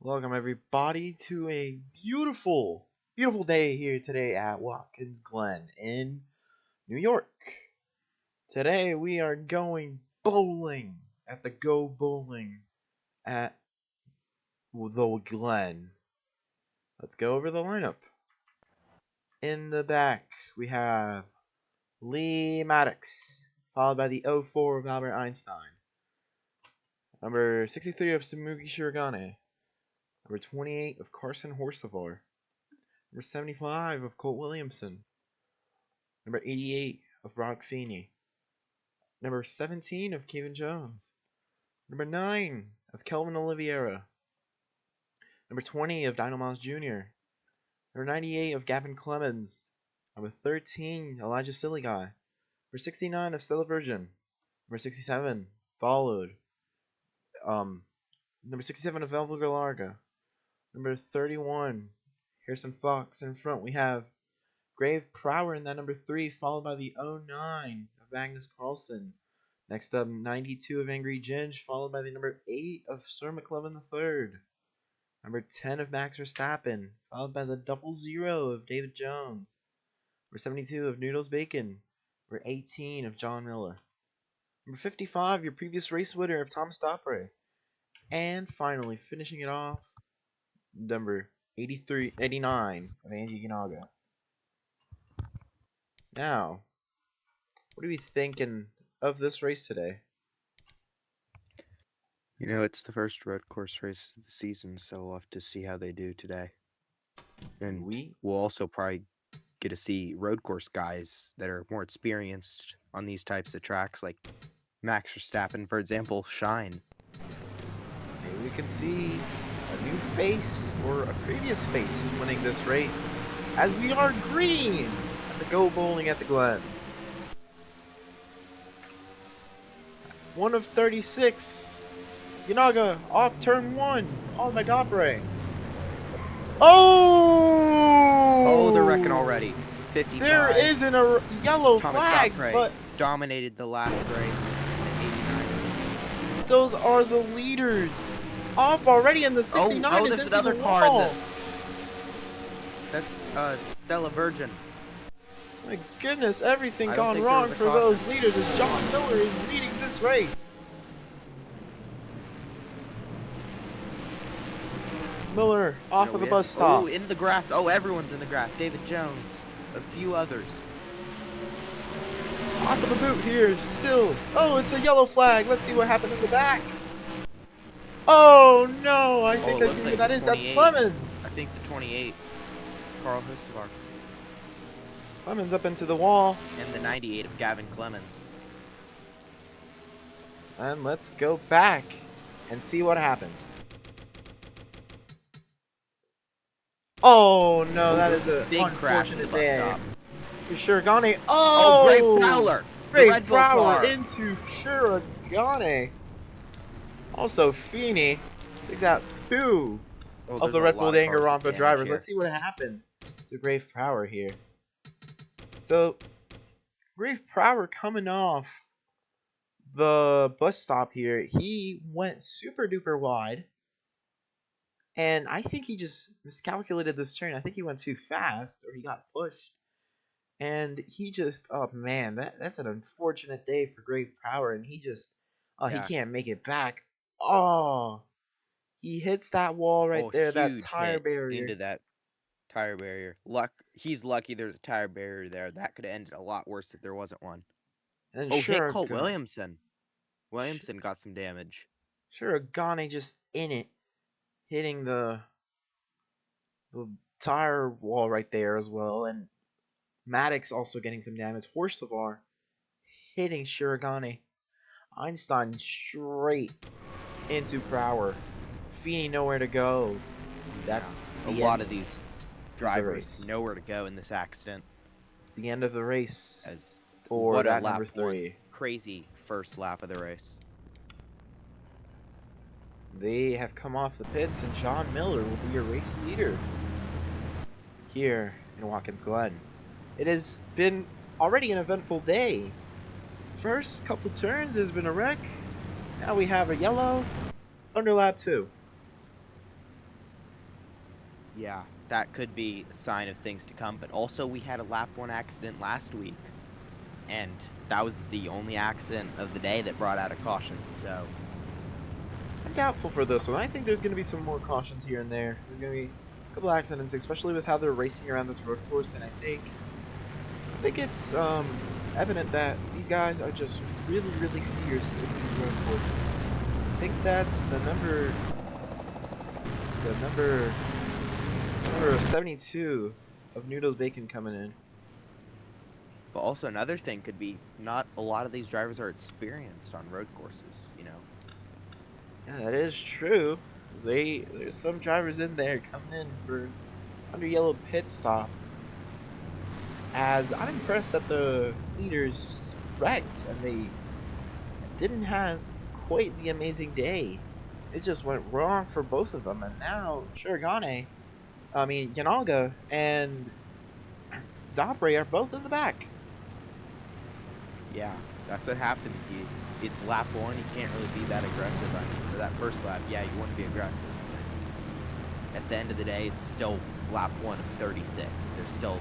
Welcome everybody to a beautiful day here today at Watkins Glen in New York. Today we are going bowling at the Go Bowling at the Glen. Let's go over the lineup. In the back we have Lee Maddox, followed by the 04 of Albert Einstein. Number 63 of Samugi Shirogane. Number 28 of Carson Horsevar. Number 75 of Colt Williamson. Number 88 of Brock Feeney. Number 17 of Kevin Jones. Number 9 of Kelvin Oliveira. Number 20 of Dino Miles Jr. Number 98 of Gavin Clemens. Number 13, Elijah Silly Guy. Number 69 of Stella Virgin. Number 67, followed. Number 67 of Elva Galarga. Number 31, Harrison Fox. In front we have Grave Prower in that number 3, followed by the 09 of Magnus Carlsen. Next up, 92 of Angry Ginge, followed by the number 8 of Sir McLovin III. Number 10 of Max Verstappen, followed by the 00 of David Jones. Number 72 of Noodles Bacon. Number 18 of John Miller. Number 55, your previous race winner of Tom Stoppray. And finally, finishing it off, number 89 of Angie Ganaga. Now, what are we thinking of this race today? You know, it's the first road course race of the season, so we'll have to see how they do today. And we'll also probably get to see road course guys that are more experienced on these types of tracks, like Max Verstappen, for example, shine. Maybe we can see a new face or a previous face winning this race, as we are green at the Go Bowling at the Glen. 1 of 36. Yanaga off turn 1 on my top ray. Oh, they're wrecking already. 55. There isn't a yellow Thomas flag, Stoppray but dominated the last race in 89. those are the leaders. Off already in the 69 is there's into another the car. wall. That's Stella Virgin. My goodness, everything I don't gone think there wrong was a for caution. those leaders as John Miller is leading this race. Miller off of the bus stop. Oh, in the grass. Oh, everyone's in the grass. David Jones, a few others. Off of the boot here, still. Oh, it's a yellow flag. Let's see what happened in the back. Oh no, I think I see what that is. That's Clemens. I think the 28, Carl Husavar. Clemens up into the wall. And the 98 of Gavin Clemens. And let's go back and see what happened. Oh no, that is a big crash in the bus stop. For Shirogane. Oh, Grave Prowler. Grave Prowler into Shirogane. Also, Feeney takes out 2 of the Red Bull Danganronpa drivers. Let's see what happened to Grave Prowler here. So, Grave Prowler coming off the bus stop here, he went super duper wide. And I think he just miscalculated this turn. I think he went too fast, or he got pushed. And he just, oh man, that's an unfortunate day for Grave Prowler. And he just, he can't make it back. Oh, he hits that wall right there, that tire barrier. Into that tire barrier. He's lucky there's a tire barrier there. That could have ended a lot worse if there wasn't one. And hit Colt Williamson. Williamson got some damage. Shirogane just in it, hitting the tire wall right there as well. And Maddox also getting some damage. Horsevar hitting Shirogane. Einstein straight into Prowler. Feeney nowhere to go. That's a lot of these drivers nowhere to go in this accident. It's the end of the race. As for what that a lap number 3. One. Crazy first lap of the race. They have come off the pits, and John Miller will be your race leader here in Watkins Glen. It has been already an eventful day. First couple turns, there's been a wreck. Now we have a yellow under lap 2. Yeah, that could be a sign of things to come, but also we had a lap 1 accident last week, and that was the only accident of the day that brought out a caution, so I'm doubtful for this one. I think there's going to be some more cautions here and there. There's going to be a couple accidents, especially with how they're racing around this road course, and I think it's evident that these guys are just really, really fierce in these road courses. I think that's the number. It's the number 72 of Noodles Bacon coming in. but also another thing could be not a lot of these drivers are experienced on road courses, you know? Yeah, that is true. There's some drivers in there coming in for under yellow pit stop. As I'm impressed that the leaders just wrecked and they didn't have quite the amazing day. It just went wrong for both of them, and now Yanalga and Dobre are both in the back. Yeah, that's what happens. It's lap 1, you can't really be that aggressive. I mean, for that first lap, yeah, you want to be aggressive, but at the end of the day, it's still lap 1 of 36. You still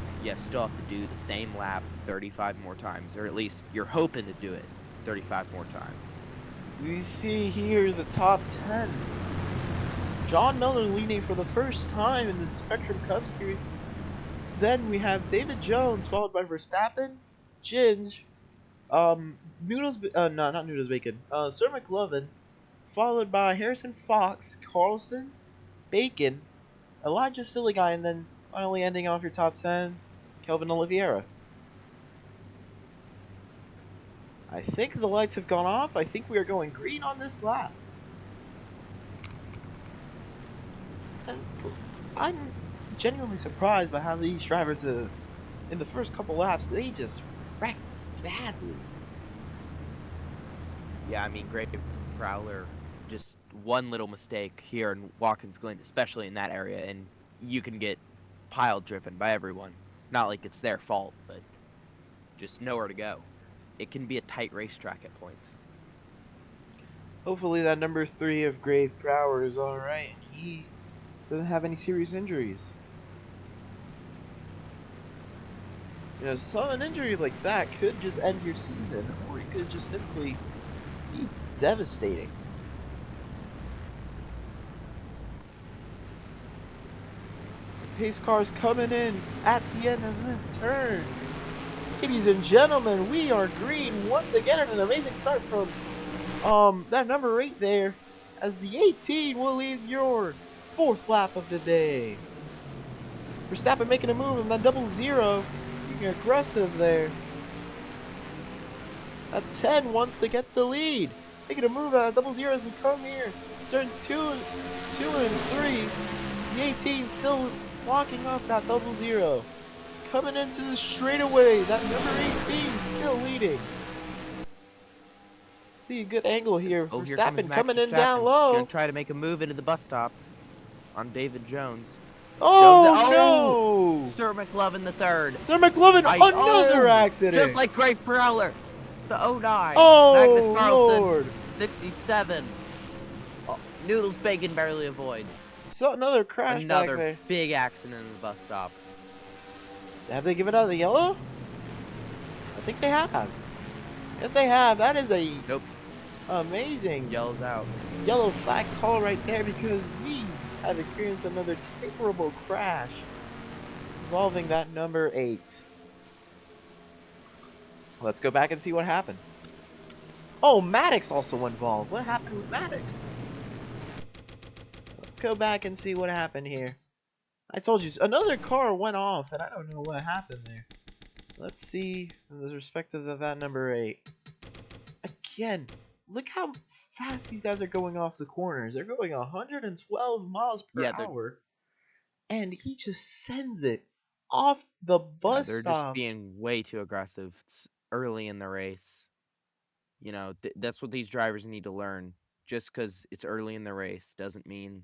have to do the same lap 35 more times, or at least you're hoping to do it 35 more times. We see here the top 10. John Miller leading for the first time in the Spectrum Cup Series. Then we have David Jones, followed by Verstappen, Ginge, no, not Noodles Bacon, Sir McLovin, followed by Harrison Fox, Carlson, Bacon, Elijah Silly Guy, and then finally ending off your top 10, Kelvin Oliveira. I think the lights have gone off. I think we are going green on this lap. And I'm genuinely surprised by how these drivers, in the first couple laps, they just wrecked badly. Yeah, I mean, Grave Prowler, just one little mistake here in Watkins Glen, especially in that area, and you can get pile driven by everyone. Not like it's their fault, but just nowhere to go. It can be a tight racetrack at points. Hopefully that number 3 of Grave Brower is alright and he doesn't have any serious injuries. So an injury like that could just end your season, or it could just simply be devastating. Pace cars coming in at the end of this turn. Ladies and gentlemen, we are green once again, and an amazing start from that number 8 there, as the 18 will lead your 4th lap of the day. Verstappen making a move and then 00 being aggressive there. That 10 wants to get the lead, making a move at 00 as we come here. Turns 2 and 3. The 18 still locking up that 00. Coming into the straightaway, that number 18 still leading. See a good angle here. Oh, here comes Verstappen Max coming in down Verstappen. He's going low. to try to make a move into the bus stop on David Jones. Oh no! Sir McLovin the third. Sir McLovin, another accident! Just like Grave Prowler. The 09. Magnus Oh Carlson, Lord! 67. Noodles Bacon barely avoids. So another crash back there. Another big accident in the bus stop. Have they given out the yellow? I think they have. Yes, they have. That is a Nope. amazing Yells out. yellow flag call right there, because we have experienced another terrible crash involving that number 8. Let's go back and see what happened. Oh, Maddox also involved. What happened with Maddox? Let's go back and see what happened here. I told you, another car went off, and I don't know what happened there. Let's see the perspective of that number 8. Again, look how fast these guys are going off the corners. They're going 112 miles per Yeah, hour, and he just sends it off the bus they're just stop. being way too aggressive. It's early in the race. That's what these drivers need to learn. Just because it's early in the race doesn't mean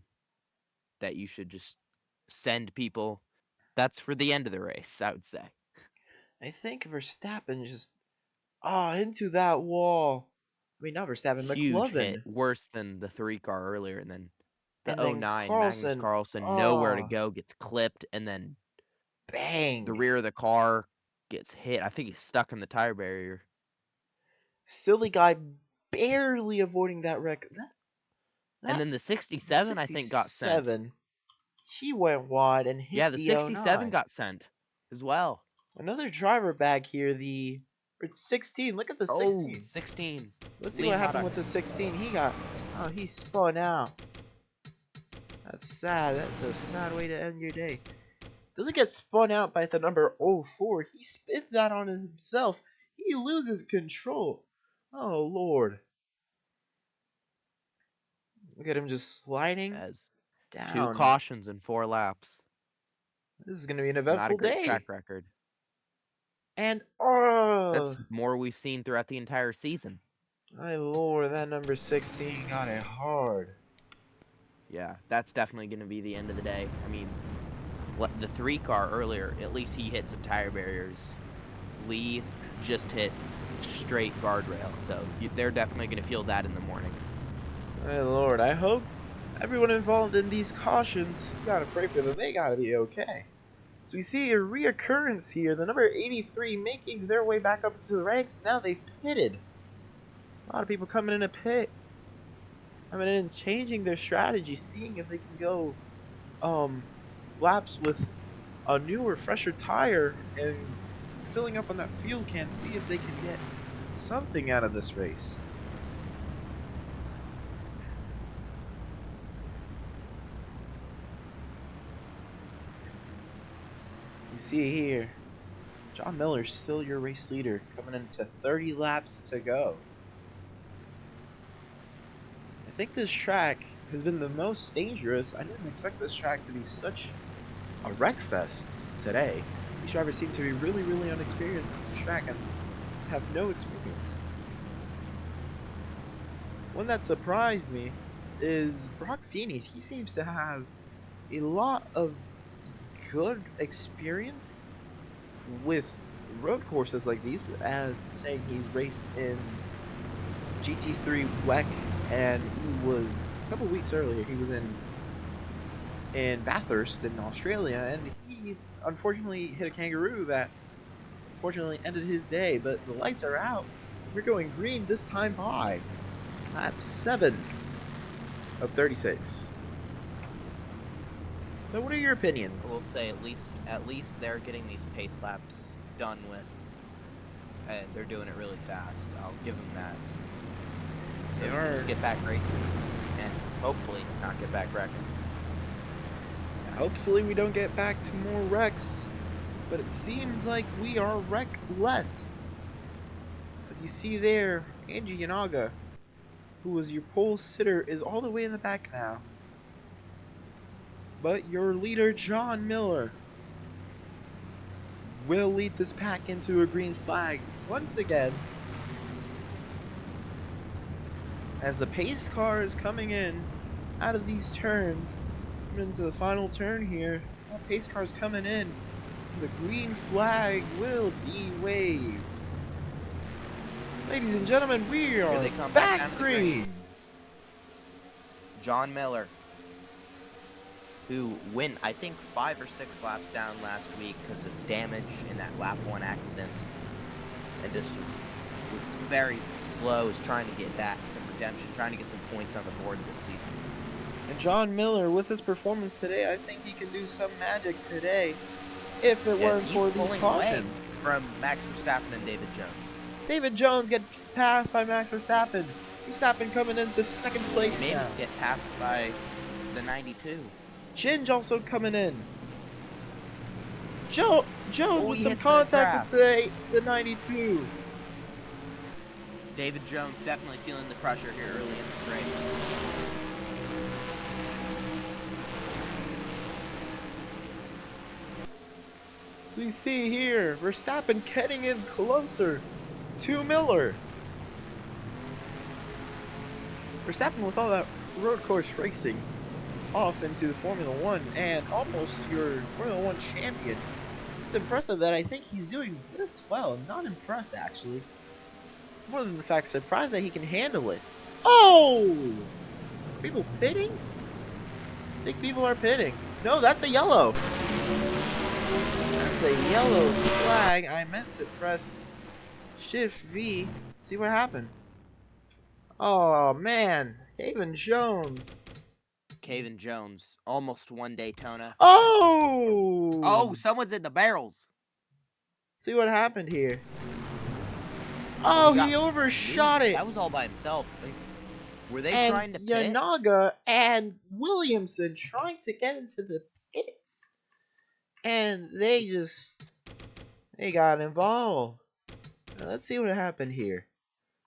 that you should just send people. That's for the end of the race, I would say. I think Verstappen just into that wall. I mean, not Verstappen, Huge hit, McLovin. worse than the 3 car earlier, and then The And then '09 Magnus Carlson, Carlsen, nowhere to oh, go, gets clipped, and then the bang. rear of the car gets hit. I think he's stuck in the tire barrier. Silly guy barely avoiding that wreck. And That then the the '67, I think, got sent. 67, he went wide and Yeah, hit the the '67 '09. got sent as well. Another driver back here, it's 16. Look at the Oh, 16. 16. Let's see Liam what happened with the Maddox. 16. He spun out. That's sad. That's a sad way to end your day. Doesn't get spun out by the number 04. He spins out on himself. He loses control. Oh, Lord. Look at him just sliding As 2 down. cautions in 4 laps. This is going to be an Not a eventful great day. track record. And, That's more we've seen throughout the entire season. my Lord, that number 16 got it hard. Yeah, that's definitely going to be the end of the day. I mean, the 3 car earlier, at least he hit some tire barriers. Lee just hit straight guardrail, so they're definitely going to feel that in the morning. My Lord, I hope everyone involved in these cautions, you gotta pray for them, they gotta be okay. So we see a reoccurrence here, the number 83 making their way back up into the ranks, now they pitted. A lot of people coming in a pit. Coming in, changing their strategy, seeing if they can go laps with a newer, fresher tire and filling up on that fuel can, see if they can get something out of this race. You see here, John Miller's still your race leader, coming into 30 laps to go. I think this track has been the most dangerous. I didn't expect this track to be such a wreck fest today. These drivers seem to be really, really unexperienced on the track and just have no experience. One that surprised me is Brock Feeney. He seems to have a lot of good experience with road courses like these, as saying he's raced in GT3 WEC, and he was a couple weeks earlier. He was in Bathurst in Australia, and he unfortunately hit a kangaroo that unfortunately ended his day. But the lights are out. We're going green this time by lap 7 of 36. So, what are your opinions? I will say at least they're getting these pace laps done with, and they're doing it really fast. I'll give them that. So they can just get back racing, and hopefully not get back wrecking. Hopefully we don't get back to more wrecks, but it seems like we are wreckless. As you see there, Angie Yanaga, who was your pole sitter, is all the way in the back now. But your leader, John Miller, will lead this pack into a green flag once again. As the pace car is coming in out of these turns, coming into the final turn here, that pace car is coming in. The green flag will be waved. Ladies and gentlemen, we are back green. John Miller, who went, I think, 5 or 6 laps down last week because of damage in that lap 1 accident, and just was very slow, is trying to get back some redemption, trying to get some points on the board this season. And John Miller, with his performance today, I think he can do some magic today if it weren't for these cautions. From Max Verstappen and David Jones. David Jones gets passed by Max Verstappen. Verstappen coming into second place Maybe now. Get passed by the 92. Ginge also coming in. Jones with some hit contact with the 92. David Jones definitely feeling the pressure here early in this race. So we see here, Verstappen getting in closer to Miller. Verstappen with all that road course racing off into the Formula 1 and almost your Formula 1 champion. It's impressive that I think he's doing this well. I'm not impressed, actually. More than the fact, surprised that he can handle it. Oh! Are people pitting? think people are pitting. No, that's a yellow. That's a yellow flag. I meant to press Shift V. See what happened. Oh man, Kevin Jones. Caven Jones almost won Daytona. Oh! Oh, someone's in the barrels. See what happened here. Oh, Oh, we got he overshot loose. it. That was all by himself. Were they And trying to pit? Yanaga and Williamson trying to get into the pits. And they got involved. Now, let's see what happened here.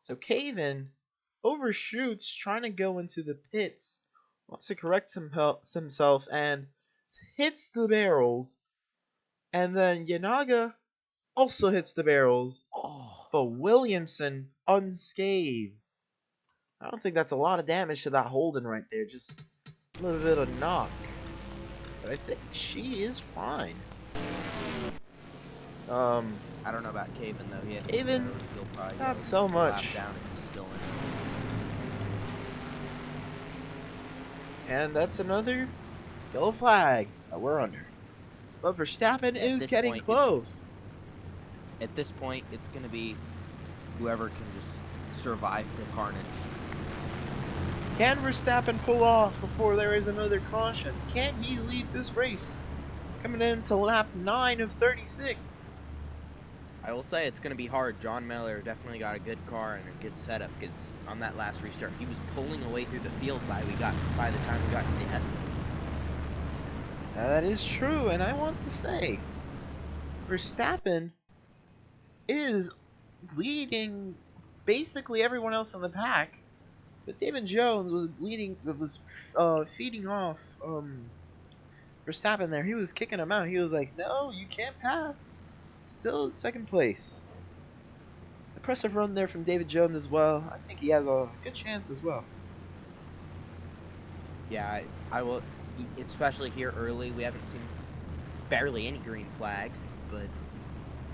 So Caven overshoots trying to go into the pits, wants to correct himself and hits the barrels. And then Yanaga also hits the barrels, Oh, but Williamson unscathed. I don't think that's a lot of damage to that Holden right there, just a little bit of knock. But I think she is fine. I don't know about Caven though. Caven, he'll probably not go so a lap much. down if he's still in. And that's another yellow flag that we're under. But Verstappen is getting close. At this point, it's gonna be whoever can just survive the carnage. Can Verstappen pull off before there is another caution? Can he lead this race? Coming into lap 9 of 36. I will say it's going to be hard. John Miller definitely got a good car and a good setup because on that last restart, he was pulling away through the field by the time we got to the S's. That is true, and I want to say, Verstappen is leading basically everyone else in the pack, but David Jones was feeding off Verstappen there. He was kicking him out. He was like, "No, you can't pass." Still in second place. Impressive run there from David Jones as well. I think he has a good chance as well. Yeah, I will, especially here early. We haven't seen barely any green flag, but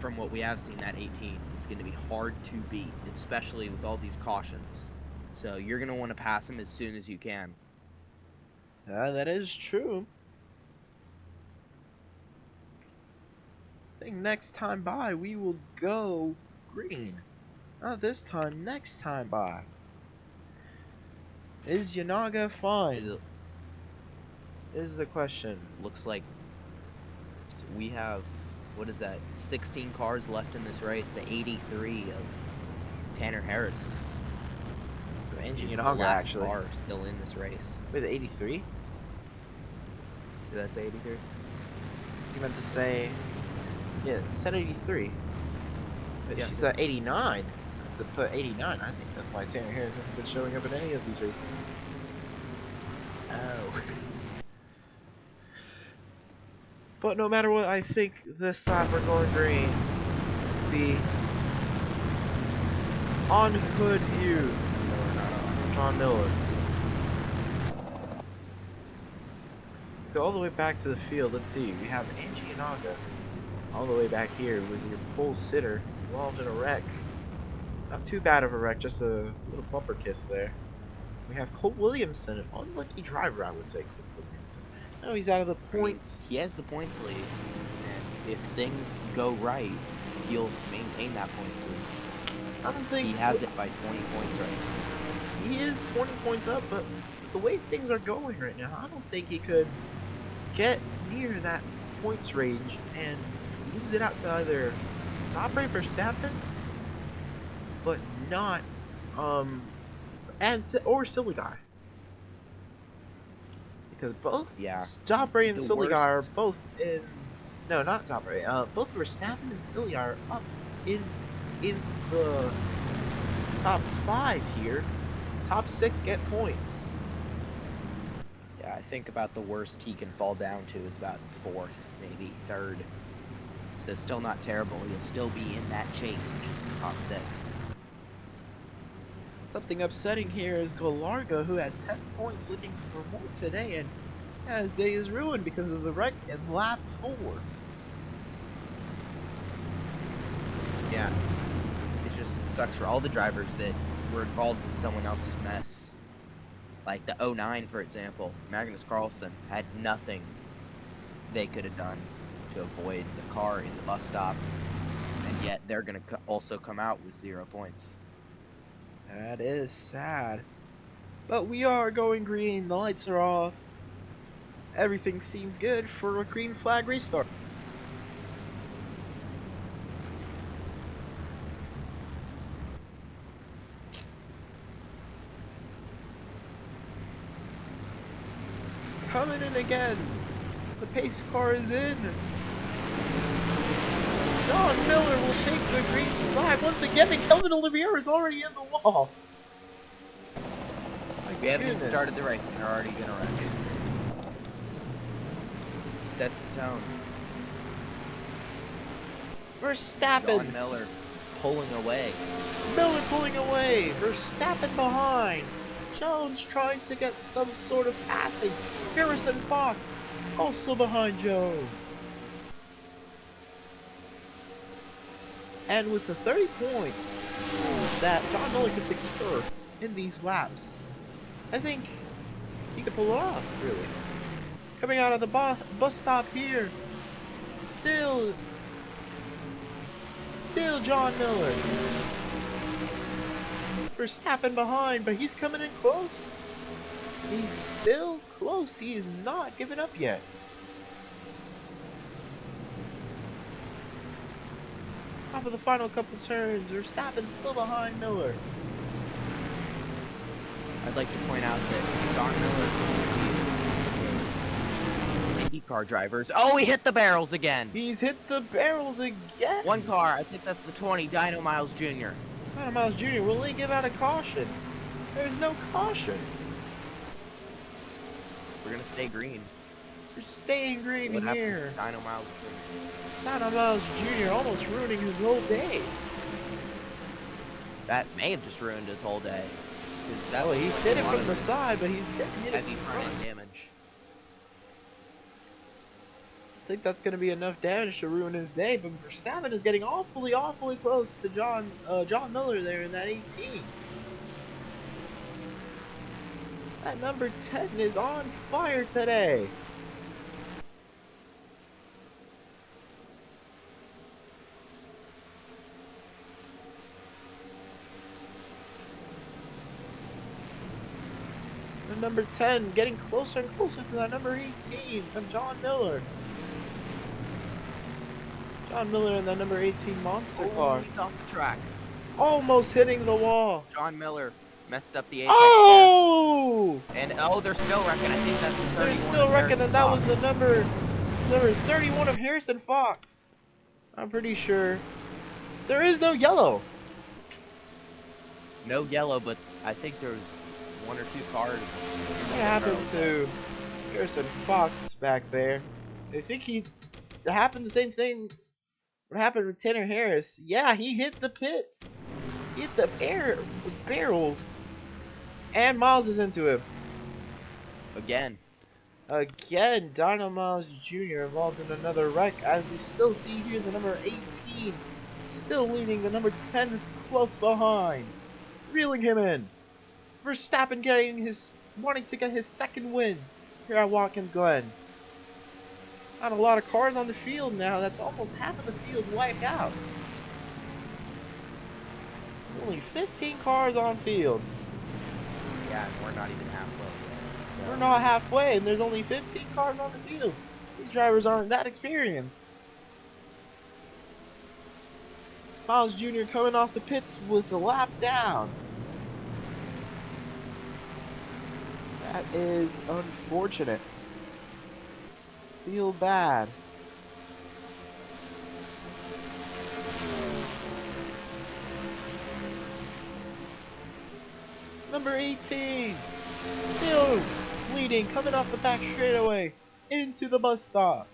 from what we have seen, that 18 is going to be hard to beat, especially with all these cautions. So you're going to want to pass him as soon as you can. That is true. I think next time by we will go green. Not this time, next time by. Is Yanaga fine? Is the question. Looks like we have, what is that, 16 cars left in this race. The 83 of Tanner Harris. Engine He's Yanaga, the last actually. car still in this race. Wait, the 83? Did I say 83? You meant to say... Yeah, you said 83. But Yeah. she's at 89. To put 89, I think that's why Tanner Harris hasn't been showing up in any of these races. Oh. But no matter what, I think this lap we're going green. Let's see. On hood view. John Miller. Let's go all the way back to the field. Let's see. We have Angie Yanaga all the way back here. Was your pole sitter involved in a wreck? Not too bad of a wreck, just a little bumper kiss there. We have Colt Williamson, an unlucky driver, I would say. Colt Williamson. No, he's out of the points. I mean, he has the points lead, and if things go right, he'll maintain that points lead. I don't think he has it by 20 points right now. He is 20 points up, but the way things are going right now, I don't think he could get near that points range and lose it out to either top rate Verstappen, but not or Silly Guy. Because both Top Ray and Silly Guy are both in not Top Ray. Both Verstappen and Silly are up in the top 5 here. Top 6 get points. Yeah, I think about the worst he can fall down to is about 4th, maybe 3rd. So still not terrible. He'll still be in that chase, which is the top 6. Something upsetting here is Galarga, who had 10 points looking for more today, and his day is ruined because of the wreck in lap 4. Yeah, it just sucks for all the drivers that were involved in someone else's mess. Like the '09, for example, Magnus Carlsen had nothing they could have done to avoid the car in the bus stop, and yet they're going to also come out with 0 points. That is sad. But we are going green. The lights are off. Everything seems good for a green flag restart. Coming in again. The pace car is in. John Miller will take the green flag once again, and Kelvin Olivier is already in the wall. We haven't even started the race, and they're already going to wreck. Sets the tone. Verstappen. John Miller pulling away. Miller pulling away. Verstappen behind. Jones trying to get some sort of passing. Harrison Fox also behind Joe. And with the 30 points that John Miller could secure in these laps, I think he could pull it off, really. Coming out of the bus stop here, still John Miller. Verstappen behind, but he's coming in close. He's still close. He is not giving up yet. Top of the final couple turns, Verstappen still behind Miller. I'd like to point out that John Miller, IndyCar drivers. Oh, he hit the barrels again. He's hit the barrels again. One car, I think that's the 20, Dino Miles Jr. Dino Miles Jr. will he give out a caution? There's no caution. We're gonna stay green. We're staying green here. Dino Miles Jr. Dino Miles Jr. almost ruining his whole day. That may have just ruined his whole day. Well, he's hit it from the side, but he's hit it heavy front end damage. I think that's going to be enough damage to ruin his day, but Verstappen is getting awfully close to John Miller there in that 18. That number 10 is on fire today. And number 10 getting closer and closer to that number 18 from John Miller. John Miller in that number 18 monster car. He's off the track. Almost hitting the wall. John Miller messed up the apex there. And they're still wrecking. I think that's the 31. They're still wrecking, and that was the number 31 of Harrison Fox. I'm pretty sure. There is no yellow. No yellow, but I think there's 1 or 2 cars. What happened to Harrison Fox back there? I think it happened the same thing. What happened with Tanner Harris? Yeah, he hit the pits. He hit the barrels. And Miles is into him. Again, Dino Miles Jr. involved in another wreck, as we still see here the number 18 still leading. The number 10 is close behind, reeling him in. Verstappen wanting to get his second win here at Watkins Glen. Not a lot of cars on the field now. That's almost half of the field wiped out. There's only 15 cars on field. Yeah, and we're not even halfway yet. So. We're not halfway, and there's only 15 cars on the field. These drivers aren't that experienced. Miles Jr. coming off the pits with the lap down. That is unfortunate. Feel bad. Number 18, still leading, coming off the back straightaway into the bus stop.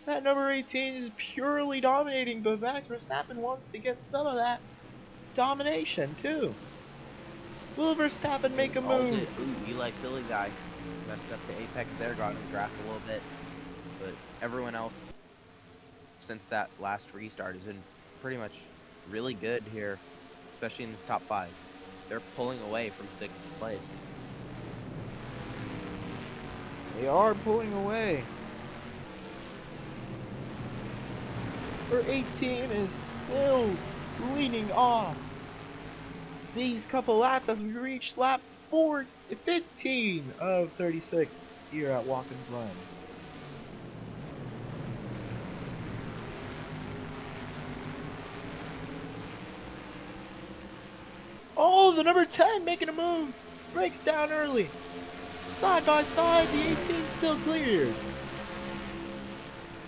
That number 18 is purely dominating, but Max Verstappen wants to get some of that domination too. Will Verstappen make a move? Ooh, Eli Silly guy messed up the apex there, got in the grass a little bit. But everyone else, since that last restart, has been pretty much really good here, especially in this top 5. They're pulling away from 6th place. They are pulling away. Number 18 is still leading off these couple laps as we reach lap 15 of 36 here at Watkins Glen. Oh, the number 10 making a move. Breaks down early. Side by side, the 18 still cleared.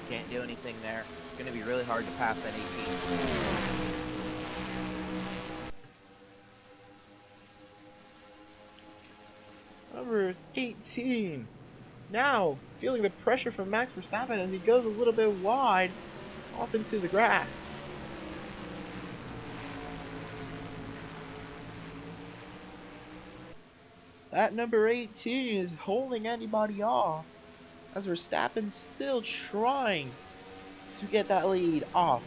Can't do anything there. It's going to be really hard to pass that 18. Number 18. Now, feeling the pressure from Max Verstappen as he goes a little bit wide off into the grass. That number 18 is holding anybody off as Verstappen's still trying to get that lead off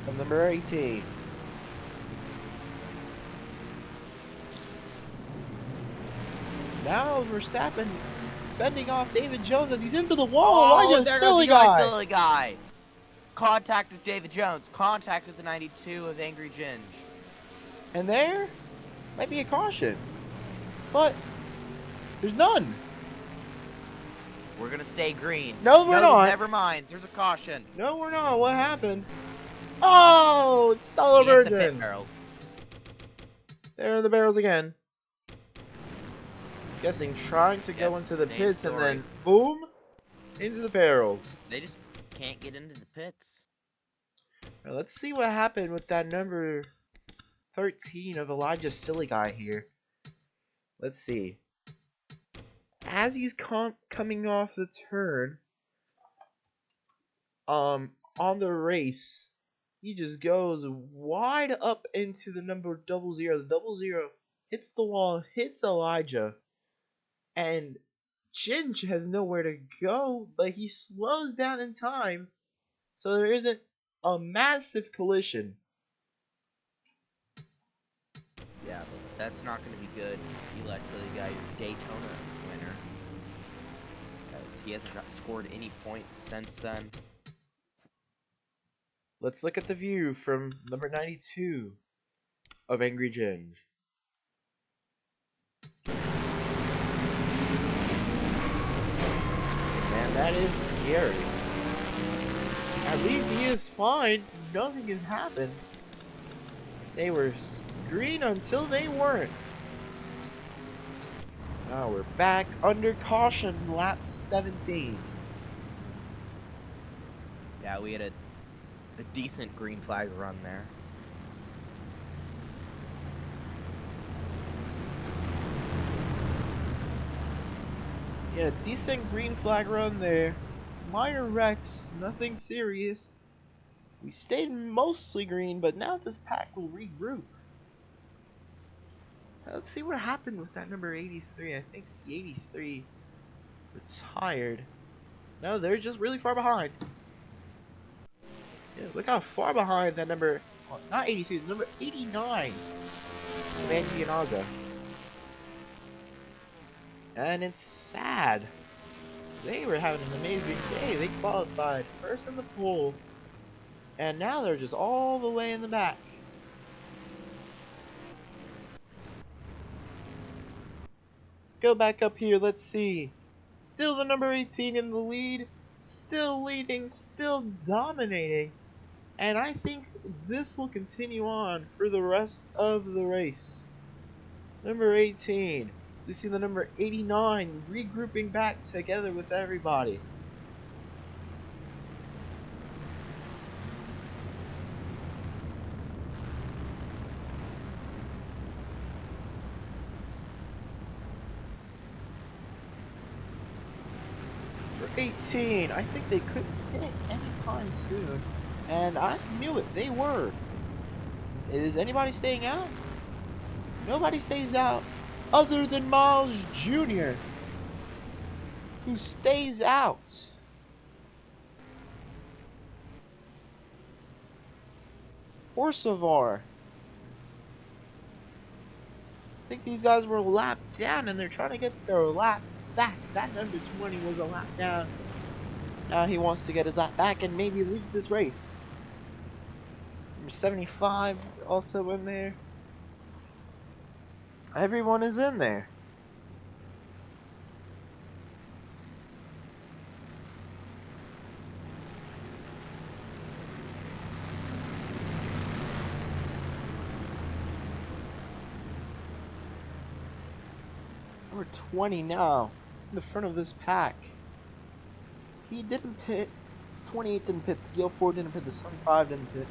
of number 18. Now Verstappen fending off David Jones as he's into the wall. Oh, there goes silly the guy, guy. silly guy. Contact with David Jones. Contact with the 92 of Angry Ginge. And there might be a caution, but there's none. We're going to stay green. No, we're not. Never mind. There's a caution. No, we're not. What happened? Oh, it's Stella He hit the Virgin. pit barrels. There are the barrels again. Guessing trying to go into the pits story. and then boom into the barrels. They just can't get into the pits. Now, let's see what happened with that number 13 of Elijah Silly Guy here. Let's see. As he's coming off the turn, on the race, he just goes wide up into the number 00. The 00 hits the wall, hits Elijah, and Ginge has nowhere to go, but he slows down in time, so there isn't a massive collision. Yeah, but that's not going to be good. Eli Silly Guy, your Daytona winner. Because he hasn't scored any points since then. Let's look at the view from number 92 of Angry Ginge. Man, that is scary. At least he is fine. Nothing has happened. They were green until they weren't. Now we're back under caution, lap 17. Yeah, we had a decent green flag run there. Yeah, decent green flag run there. Minor wrecks, nothing serious. We stayed mostly green, but now this pack will regroup. Let's see what happened with that number 83. I think the 83 retired. No, they're just really far behind. Yeah, look how far behind that number, well, not 83, the number 89 of Andy Yanaga. And it's sad. They were having an amazing day. They qualified first in the pool, and now they're just all the way in the back. Let's go back up here. Let's see. Still the number 18 in the lead. Still leading. Still dominating. And I think this will continue on for the rest of the race. Number 18. We see the number 89 regrouping back together with everybody. For 18, I think they couldn't hit anytime soon. And I knew it, they were. Is anybody staying out? Nobody stays out other than Miles Jr., who stays out. Orsavar. I think these guys were lapped down and they're trying to get their lap back. That number 20 was a lap down. Now he wants to get his lap back and maybe lead this race. Number 75 also in there. Everyone is in there. Number 20 now in the front of this pack. He didn't pit. 28 didn't pit. The Gale 4 didn't pit. The Sun 5 didn't pit.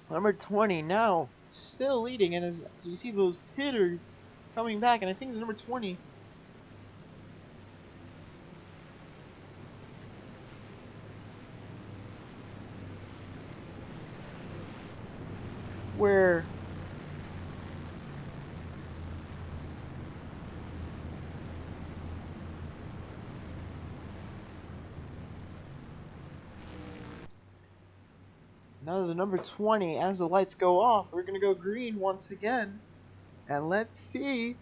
Number 20 now still leading, and as you see those hitters coming back, and I think the number 20 where now the number 20, as the lights go off, we're gonna go green once again, and let's see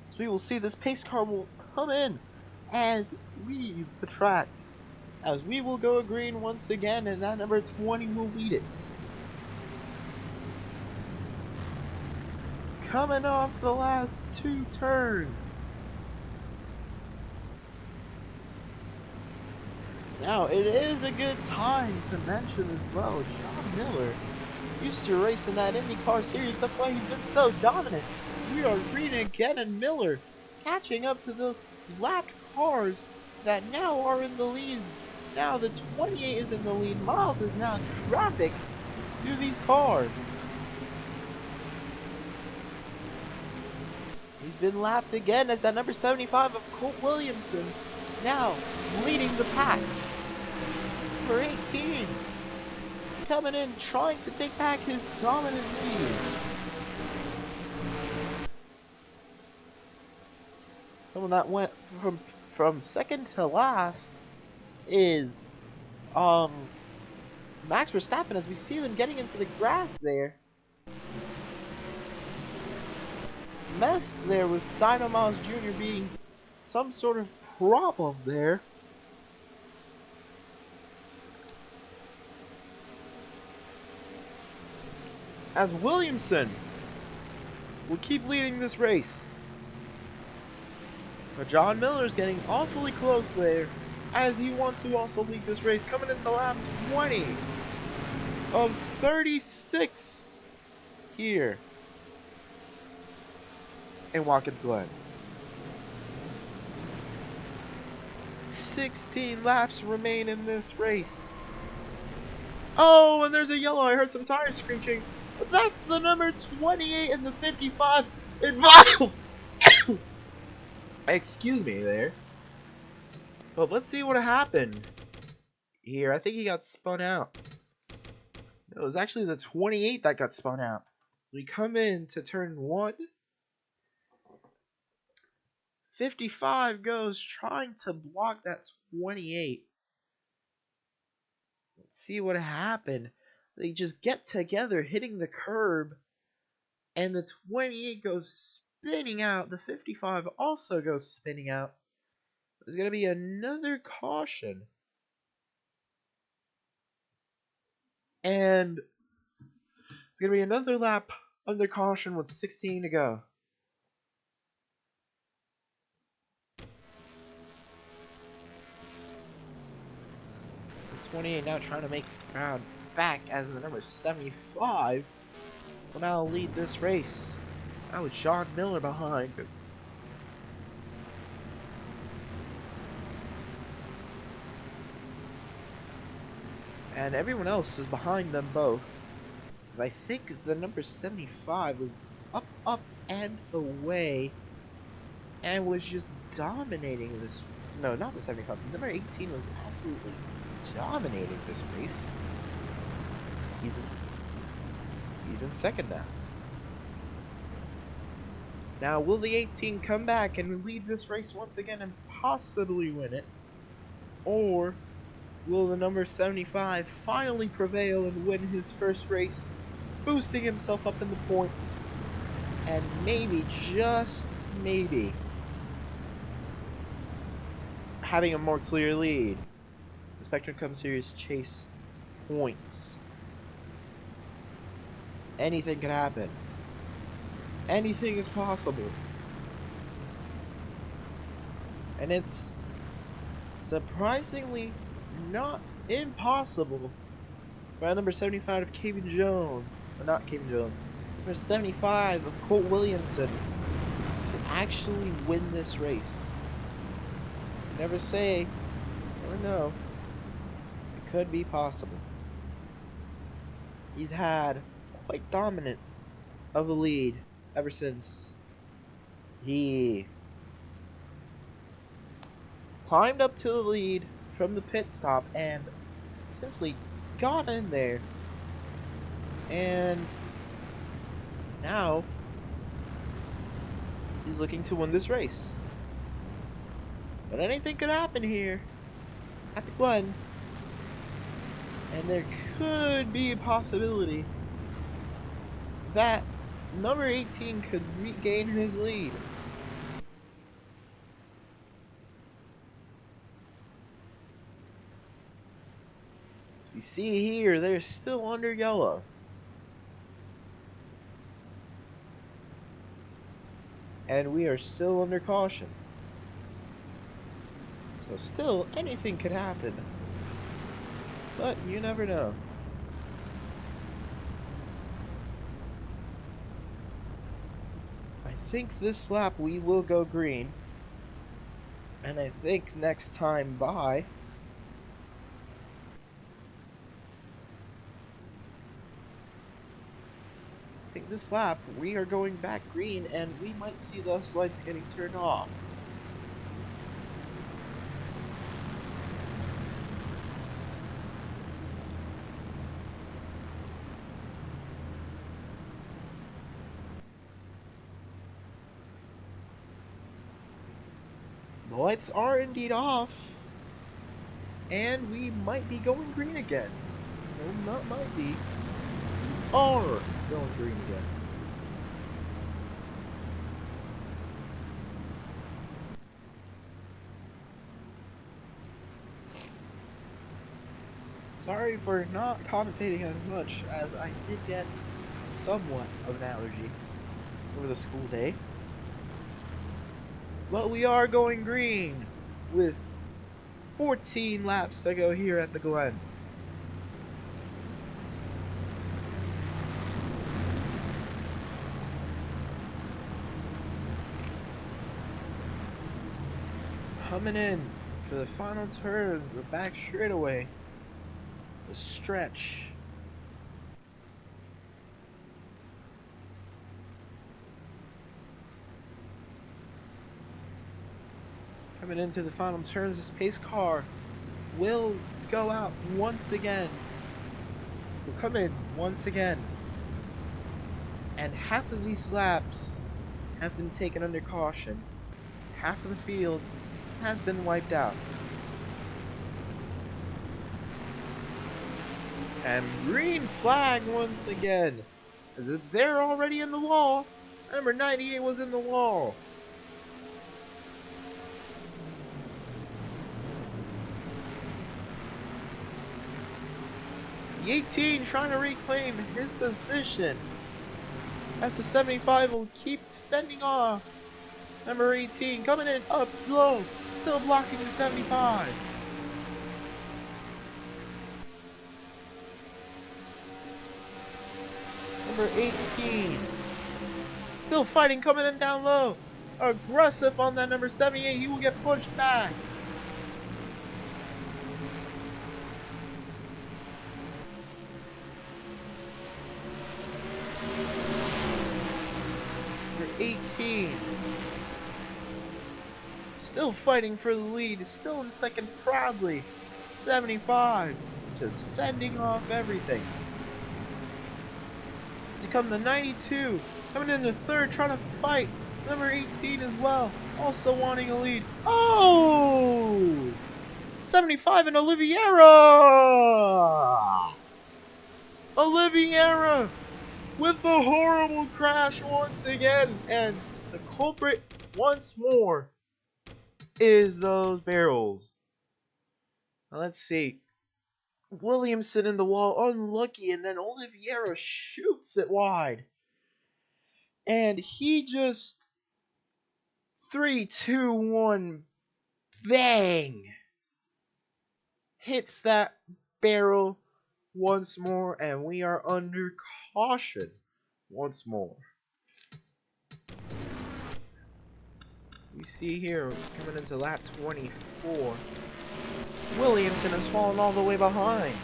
so we will see this pace car will come in and leave the track, as we will go green once again, and that number 20 will lead it. Coming off the last 2 turns. Now, it is a good time to mention as well, John Miller used to race in that IndyCar series. That's why he's been so dominant. We are green again, and Miller catching up to those lapped cars that now are in the lead. Now the 28 is in the lead. Miles is now traffic to these cars. He's been lapped again as that number 75 of Colt Williamson now leading the pack. Number 18 coming in, trying to take back his dominant lead. Someone that went from second to last is Max Verstappen, as we see them getting into the grass there. Mess there with Dino Miles Jr. being some sort of problem there. As Williamson will keep leading this race. But John Miller's getting awfully close there, as he wants to also lead this race, coming into lap 20 of 36 here in Watkins Glen. 16 laps remain in this race. Oh, and there's a yellow. I heard some tires screeching. But that's the number 28 and the 55 in Vinyl. Excuse me there. But let's see what happened here. I think he got spun out. No, it was actually the 28 that got spun out. We come in to turn 1. 55 goes trying to block that 28. Let's see what happened. They just get together, hitting the curb, and the 28 goes spinning out. The 55 also goes spinning out. There's going to be another caution. And it's going to be another lap under caution with 16 to go. The 28 now trying to make ground back, as the number 75 will now lead this race. Now with John Miller behind. And everyone else is behind them both. Because I think the number 75 was up, and away. And was just dominating this. No, not the 75. Number 18 was absolutely dominating this race. He's in second now. Now, will the 18 come back and lead this race once again and possibly win it? Or will the number 75 finally prevail and win his first race, boosting himself up in the points, and maybe, just maybe, having a more clear lead? The Spectrum Cup Series chase points. Anything could happen. Anything is possible. And it's surprisingly not impossible for number 75 of Kevin Jones, or not Kevin Jones, number 75 of Colt Williamson to actually win this race. Never say, never know. It could be possible. He's had quite dominant of a lead ever since he climbed up to the lead from the pit stop and simply got in there. And now he's looking to win this race. But anything could happen here at the Glen. And there could be a possibility that number 18 could regain his lead. As we see here, they're still under yellow. And we are still under caution. So still, anything could happen. But you never know. I think this lap we will go green. And I think next time by, I think this lap we are going back green and we might see those lights getting turned off. The lights are indeed off, and we might be going green again. No, not might be. We are going green again. Sorry for not commentating as much, as I did get somewhat of an allergy over the school day. But we are going green with 14 laps to go here at the Glen. Coming in for the final turns, the back straightaway, the stretch. Coming into the final turns, this pace car will go out once again. Will come in once again. And half of these laps have been taken under caution. Half of the field has been wiped out. And green flag once again. As if they're already in the wall. Number 98 was in the wall. The 18 trying to reclaim his position. As the 75 will keep fending off. Number 18 coming in up low. Still blocking the 75. Number 18. Still fighting, coming in down low. Aggressive on that number 78. He will get pushed back. Number 18. Still fighting for the lead. Still in second proudly. 75 just fending off everything. As you come to 92, coming into third, trying to fight. Number 18 as well, also wanting a lead. Oh! 75 and Oliveira! Oliveira with the horrible crash once again. And the culprit once more is those barrels. Now let's see. Williamson in the wall, unlucky, and then Oliveira shoots it wide. And he just 3, 2, 1, bang! Hits that barrel once more, and we are under caution once more. We see here, coming into lap 24, Williamson has fallen all the way behind.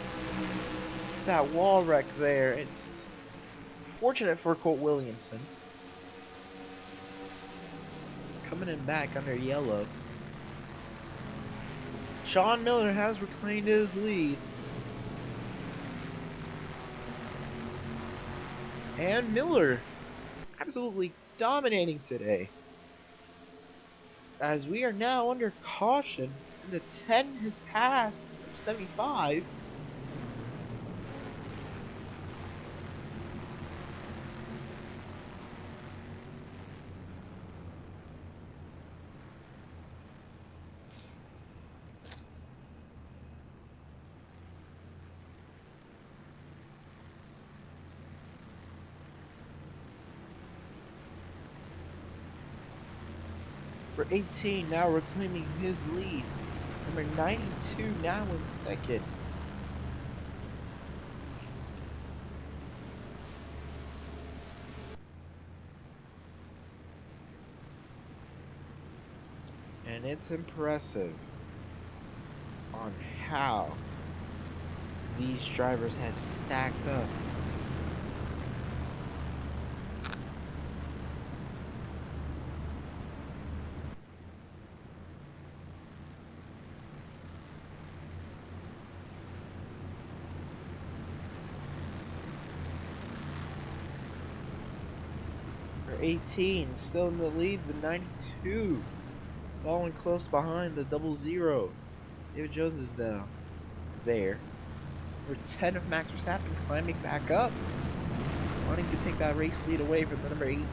That wall wreck there, it's fortunate for Colt Williamson. Coming in back under yellow. Sean Miller has reclaimed his lead. And Miller absolutely dominating today. As we are now under caution, and the 10 has passed 75. For 18 now reclaiming his lead. Number 92 now in second. And it's impressive on how these drivers have stacked up. For 18, still in the lead, the 92. Falling close behind the 00. David Jones is now there. We're 10 of Max Verstappen climbing back up, wanting to take that race lead away from the number 18.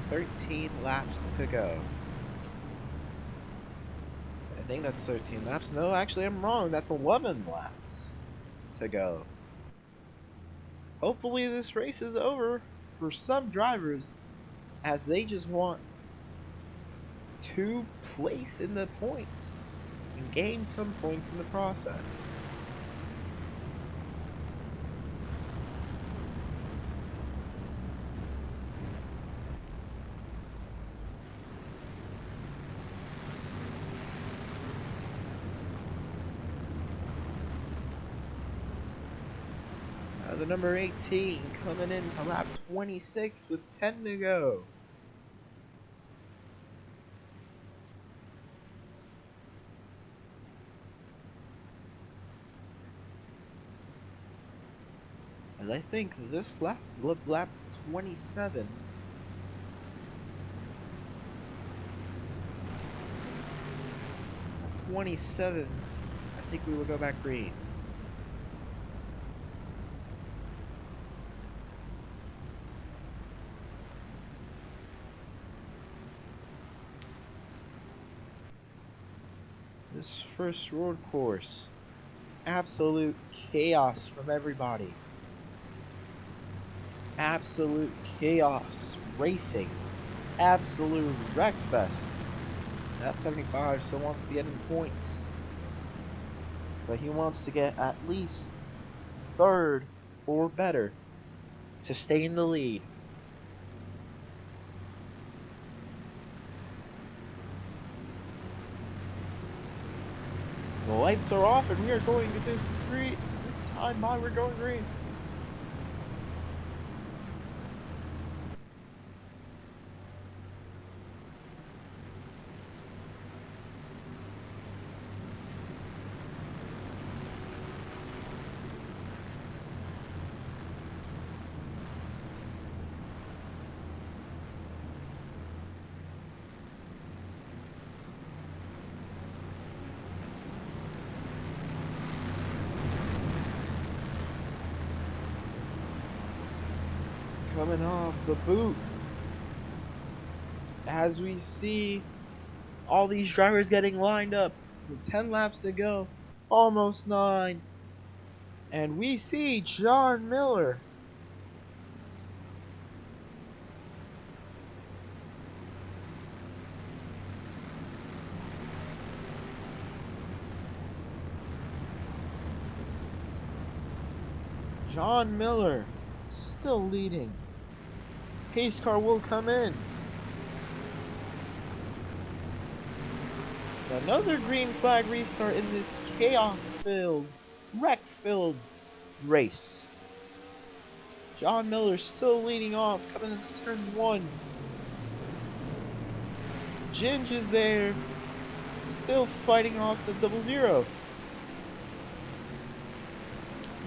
13 laps to go. I think that's 13 laps. No, actually I'm wrong. That's 11 laps to go. Hopefully this race is over for some drivers, as they just want to place in the points and gain some points in the process. The number 18 coming into lap 26 with 10 to go. As I think this lap 27. 27, I think we will go back green. This first road course, absolute chaos from everybody. Absolute chaos racing. Absolute wreckfest. That 75 still wants to get in points, but he wants to get at least third or better to stay in the lead. The lights are off and we are going to this time by we're going green. coming off the boot. As we see all these drivers getting lined up with 10 laps to go, almost 9. And we see John Miller. John Miller still leading. Pace car will come in. Another green flag restart in this chaos-filled, wreck-filled race. John Miller still leading off, coming into turn 1. Ginge is there, still fighting off the 0-0.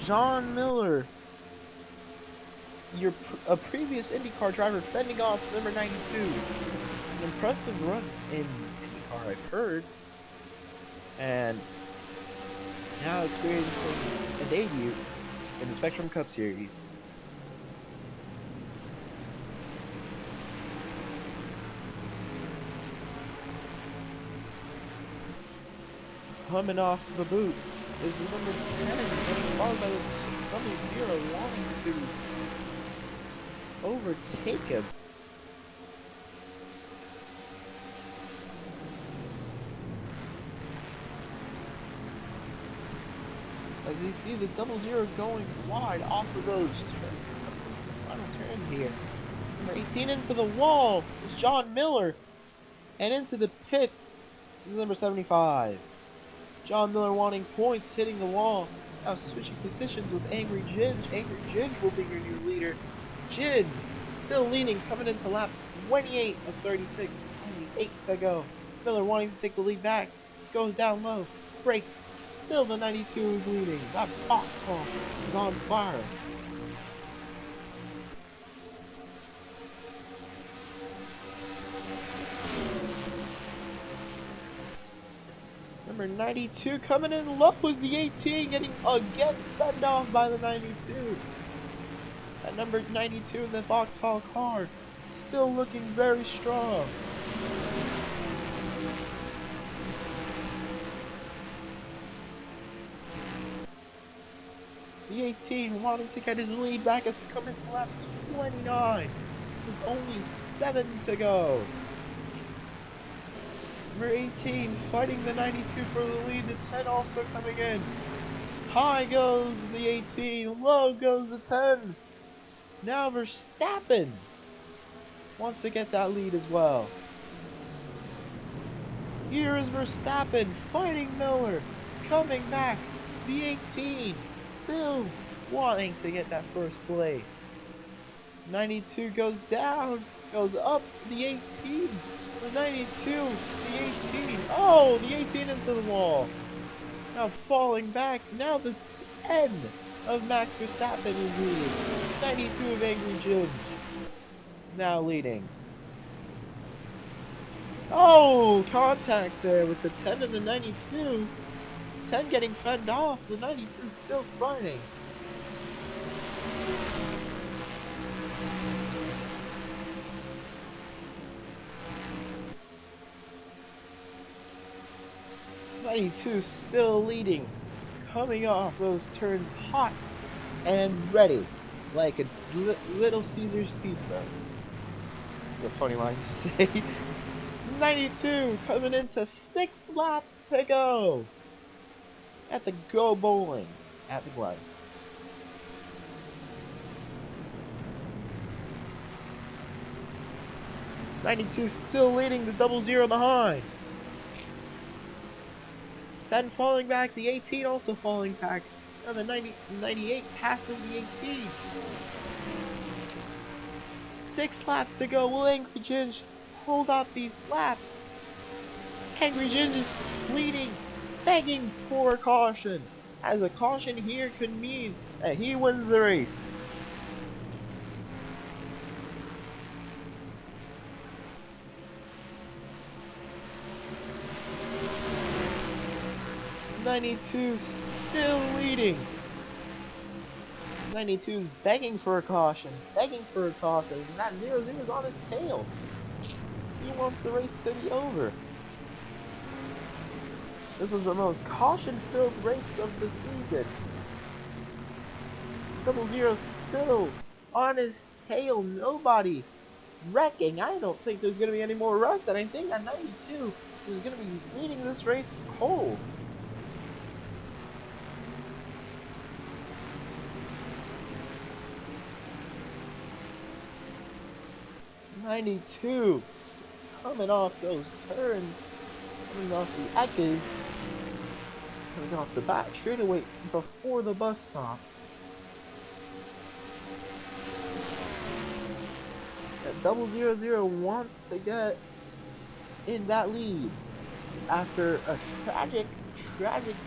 John Miller, a previous IndyCar driver, fending off number 92. An impressive run in IndyCar, I've heard. And now experiencing a debut in the Spectrum Cup Series. Coming off the boot is the number 10, getting followed by the number 0, wanting to overtake him. As you see the 0-0 going wide off of those turns, final turn here. Number 18 into the wall is John Miller, and into the pits is number 75. John Miller wanting points, hitting the wall. Now switching positions with Angry Ginge. Angry Ginge will be your new leader. Ginge still leading, coming into lap 28 of 36. Only 8 to go. Miller wanting to take the lead back. Goes down low. Brakes. Still the 92 is leading. That box hole is on fire. Number 92 coming in low was the 18, getting again fended off by the 92. At number 92 in the Vauxhall car, still looking very strong. The 18 wanting to get his lead back as we come into lap 29, with only 7 to go. Number 18 fighting the 92 for the lead, the 10 also coming in. High goes the 18, low goes the 10. Now Verstappen wants to get that lead as well. Here is Verstappen fighting Miller, coming back. The 18 still wanting to get that first place. 92 goes down, goes up, the 18, the 92, the 18, oh, the 18 into the wall. Now falling back, now the 10 of Max Verstappen is leading. 92 of Angry Ginge now leading. Oh, contact there with the 10 and the 92. 10 getting fended off, the 92 still fighting. '92 still leading, coming off those turns hot and ready, like a Little Caesar's pizza. A funny line to say. 92 coming into 6 laps to go at the Go Bowling at the Glen. '92 still leading, the 0-0 behind. 10 falling back, the 18 also falling back. Now the 98 passes the 18. 6 laps to go. Will Angry Ginge hold out these laps? Angry Ginge is leading, begging for a caution, as a caution here could mean that he wins the race. '92 still leading. 92 is begging for a caution, and that 0-0 is on his tail. He wants the race to be over. This was the most caution-filled race of the season. 0-0 still on his tail, nobody wrecking. I don't think there's going to be any more runs, and I think that 92 is going to be leading this race whole. '92 coming off those turns, coming off the edges, coming off the back straightaway before the bus stop. That 0-0 wants to get in that lead after a tragic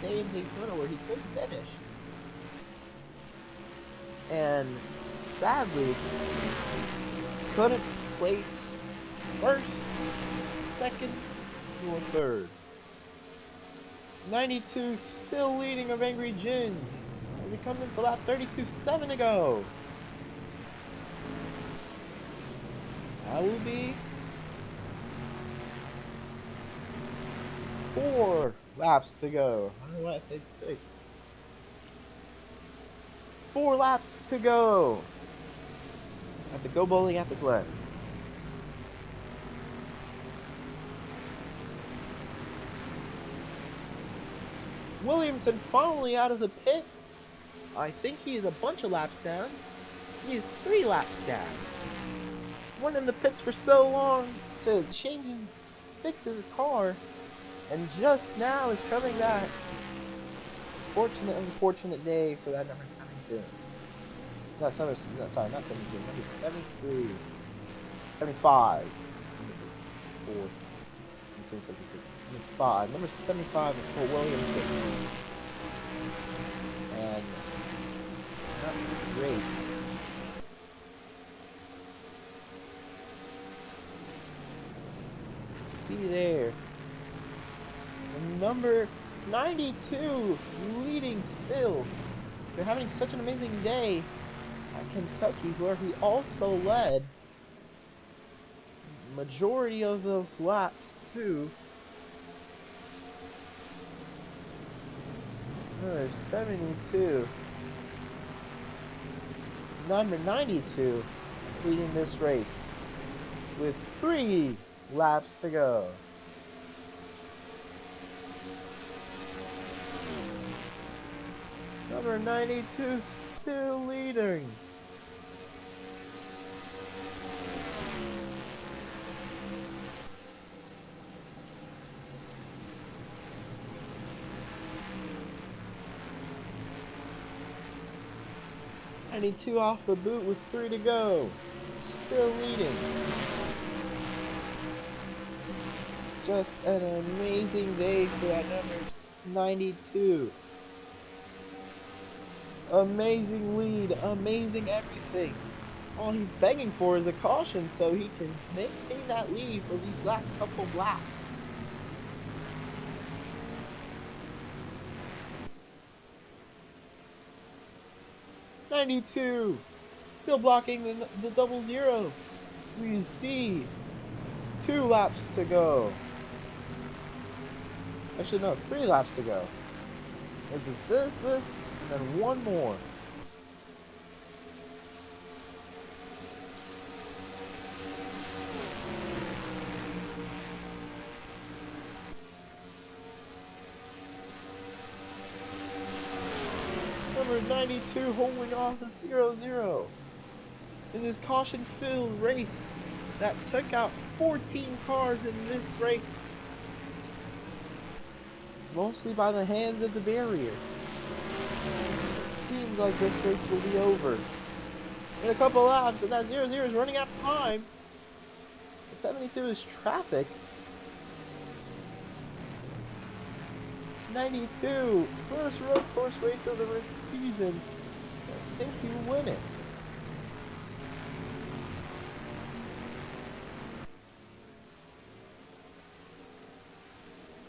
day in Daytona where he couldn't finish. And sadly, couldn't place first, second, or third. 92 still leading of Angry Jin as we come into lap 32.7 to go. That will be 4 laps to go. I don't know why I said 6. 4 laps to go at the Go Bowling at the Glen. Williamson finally out of the pits. I think he is a bunch of laps down. He is 3 laps down. Went in the pits for so long to fix his car, and just now is coming back. Unfortunate day for that number 72. Not 72, number 73. 75. 74. 75. Number 75 is for Williamson. And not great. See there. The number 92 leading still. They're having such an amazing day at Kentucky, where he also led majority of those laps too. Number 72. Number 92 leading this race with 3 laps to go. Number 92 still leading. '92 off the boot with 3 to go. Still leading. Just an amazing day for that number 92. Amazing lead, amazing everything. All he's begging for is a caution so he can maintain that lead for these last couple of laps. '92 still blocking the 0-0. We see 2 laps to go. Actually, no, 3 laps to go. It's just this, and then 1 more. Number 92 holding off the 0-0 in this caution-filled race that took out 14 cars in this race. Mostly by the hands of the barrier. It seems like this race will be over in a couple laps, and that 0-0 is running out of time. The 72 is traffic. 92, first road course race of the season. I think you win it.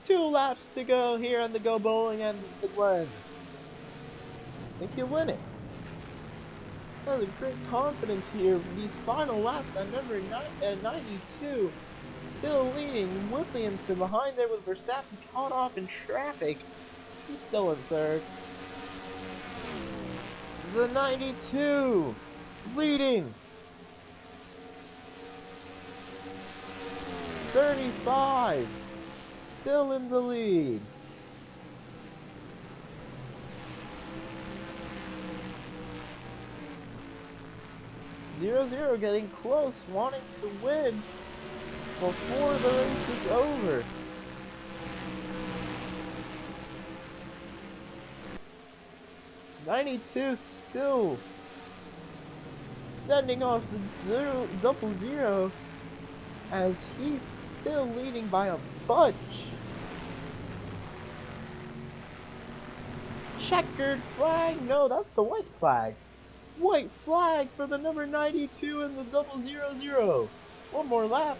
Two laps to go here on the Go Bowling and the Glen. I think you win it. That's a great confidence here. These final laps at number 92. Still leading. Williamson behind there with Verstappen caught off in traffic. He's still in third. The 92 leading. 35 still in the lead. Zero getting close, wanting to win before the race is over. '92 still sending off the double zero as he's still leading by a bunch. Checkered flag? No, that's the white flag. White flag for the number 92 and the double zero. One more lap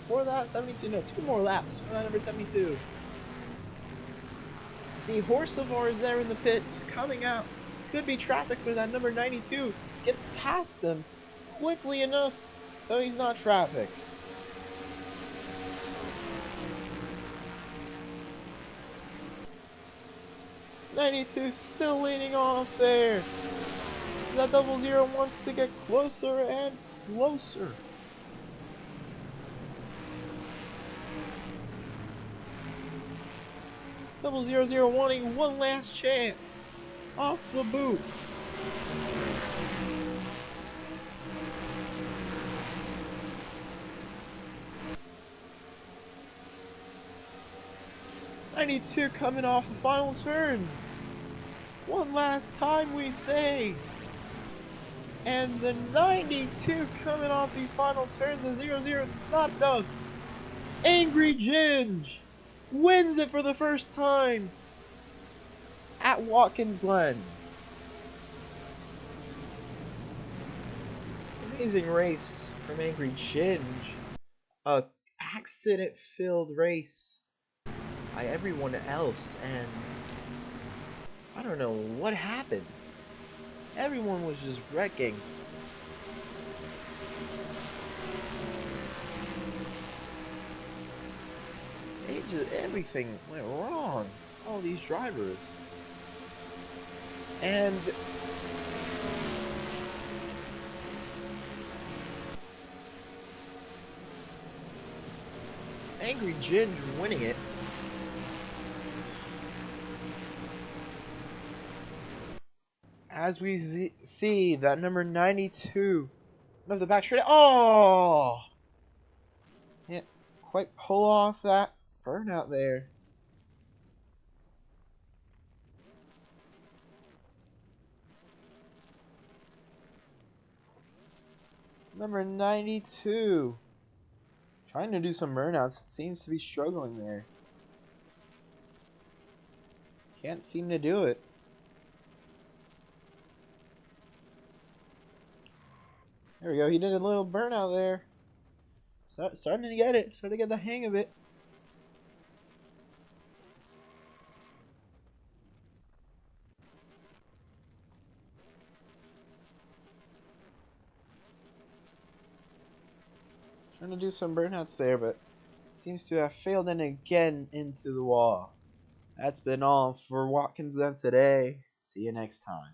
for that 72. No, two more laps for that number 72. See, Horsevore is there in the pits, coming out. Could be traffic for that number 92. Gets past them quickly enough so he's not traffic. '92 still leaning off there. That double zero wants to get closer and closer. Double zero wanting one last chance. Off the boot. '92 coming off the final turns. One last time we say. And the 92 coming off these final turns, the 0-0, it's not enough. Angry Ginge wins it for the first time at Watkins Glen. Amazing race from Angry Ginge. A accident-filled race by everyone else, and I don't know what happened. Everyone was just wrecking. Everything went wrong. All these drivers. And Angry Ginge winning it. As we see that number 92 of the back straight. Oh! Can't quite pull off that burnout there. Number 92. Trying to do some burnouts. It seems to be struggling there. Can't seem to do it. There we go. He did a little burnout there. Starting to get it. Starting to get the hang of it. Trying to do some burnouts there, but seems to have failed and again into the wall. That's been all for Watkins Glen today. See you next time.